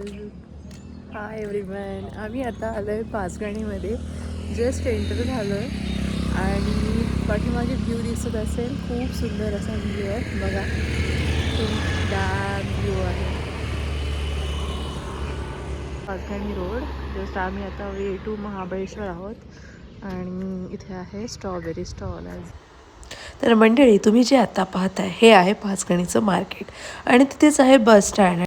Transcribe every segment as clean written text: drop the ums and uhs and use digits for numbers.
Hi everyone, आम्ही आता आलो आहे पाचगणीमध्ये. जस्ट एंटर झालो आहे आणि पाठीमागे व्ह्यू दिसत असेल. खूप सुंदर असा व्ह्यू आहे बघा. डॅम व्ह्यू आहे पाचगणी रोड. जस्ट आम्ही आता वे टू महाबळेश्वर आहोत आणि इथे आहे स्ट्रॉबेरी स्टॉल. तर मंडळी, तुम्ही जे आता पाहताय हे आहे पाचगणीचं मार्केट आणि तिथेच आहे बस स्टँड.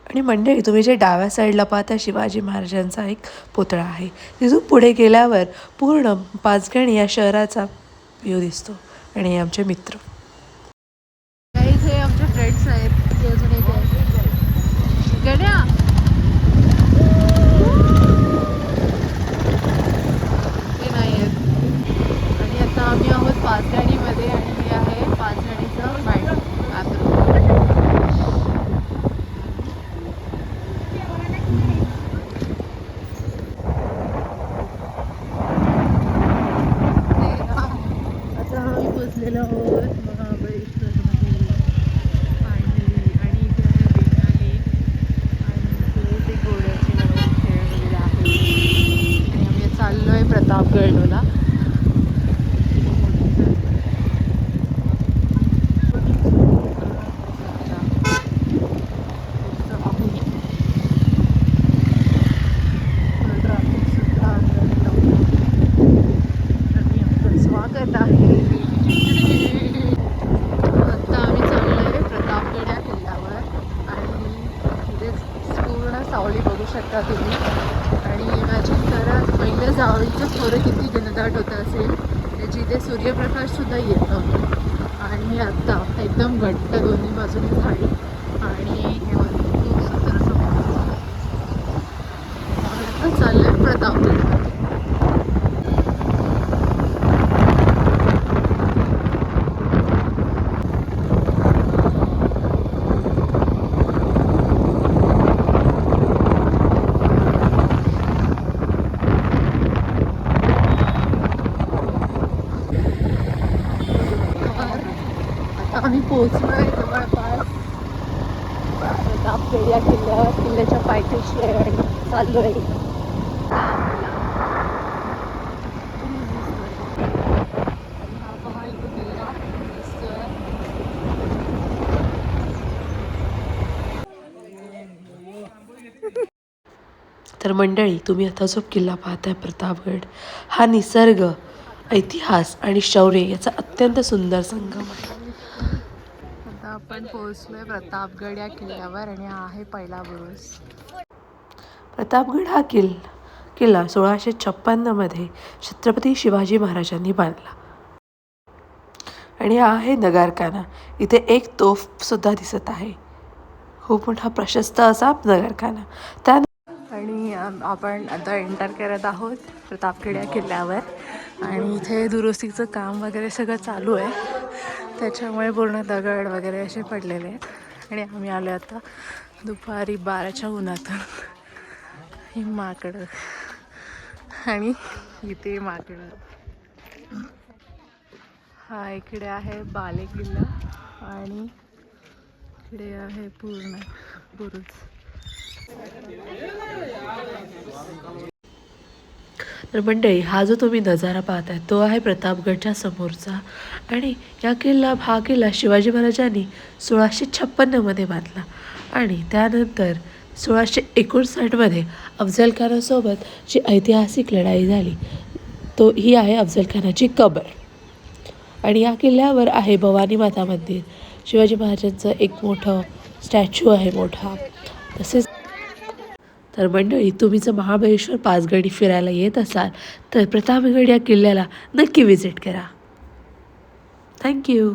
आणि मंडळी, तुम्ही जे डाव्या साईडला पाहता शिवाजी महाराजांचा एक पुतळा आहे. तिथून पुढे गेल्यावर पूर्ण पाचगणी या शहराचा व्ह्यू दिसतो. आणि हे आमचे मित्र. इथे आमचे फ्रेंड्स आहेत. ते अजून एक गड्या ते नाही आहेत. आणि आता आम्ही आहोत पाचगणीमध्ये आणि हे आहे पाचगणीचं बाथरूम. आता आम्ही पोचलेलो आहोत महाबळेश्वरमध्ये फायनली. आणि इथे आहे बेनाली आणि इथे ते घोड्याचे खेळ वगैरे आहे. आणि आम्ही चाललो आहे प्रतापगडला. स्वागत आहे. आता आम्ही चाललो आहे प्रतापगड या किल्ल्यावर आणि तिथे पूर्ण सावली बघू शकता तुम्ही. आणि इमॅजिन करा पहिल्या सावलीचं थोडं किती घनदाट होतं असेल, त्याची इथे सूर्यप्रकाशसुद्धा येत नव्हतं. आणि आत्ता एकदम घट्ट दोन्ही बाजूने झाडी आणि हे खूप सुंदर असं आता चाललं आहे प्रतापगड. आम्ही पोहोचलो आहे जवळपास प्रतापगड या किल्ल्यावर. किल्ल्याच्या पायथ्याशी आहे आणि चाललो आहे. तर मंडळी, तुम्ही आता जो किल्ला पाहताय प्रतापगड, हा निसर्ग, इतिहास आणि शौर्य याचा अत्यंत सुंदर संगम आहे. आता आपण पोहोचलोय प्रतापगड या किल्ल्यावर आणि हा आहे पहिला बुरुज. प्रतापगड हा किल्ला 1656मध्ये छत्रपती शिवाजी महाराजांनी बांधला. आणि हा आहे नगारखाना. इथे एक तोफसुद्धा दिसत आहे. खूप मोठा प्रशस्त असा नगारखाना. त्या आणि आपण आता एंटर करत आहोत प्रतापगड या किल्ल्यावर. आणि इथे दुरुस्तीचं काम वगैरे सगळं चालू आहे, त्याच्यामुळे पूर्ण दगड वगैरे असे पडलेले आहेत. आणि आम्ही आलो आता दुपारी 12च्या उन्हातून. ही माकडं आणि इथे माकडं. हा इकडे आहे बाले किल्ला आणि इकडे आहे पूर्ण बुरुज. तर मंडळी, हा जो तुम्ही नजारा पाहताय तो आहे प्रतापगडच्या समोरचा. आणि हा किल्ला शिवाजी महाराजांनी 1656मध्ये बांधला. आणि त्यानंतर 1659मध्ये अफझल खानासोबत जी ऐतिहासिक लढाई झाली ही आहे अफझल खानाची कबर. आणि या किल्ल्यावर आहे भवानी माता मंदिर. शिवाजी महाराजांचं एक मोठं स्टॅच्यू आहे मोठा. तसेच तर मंडळी, तुम्ही जर महाबळेश्वर पाचगणी फिरायला येत असाल तर प्रतापगड या किल्ल्याला नक्की व्हिजिट करा. थँक्यू.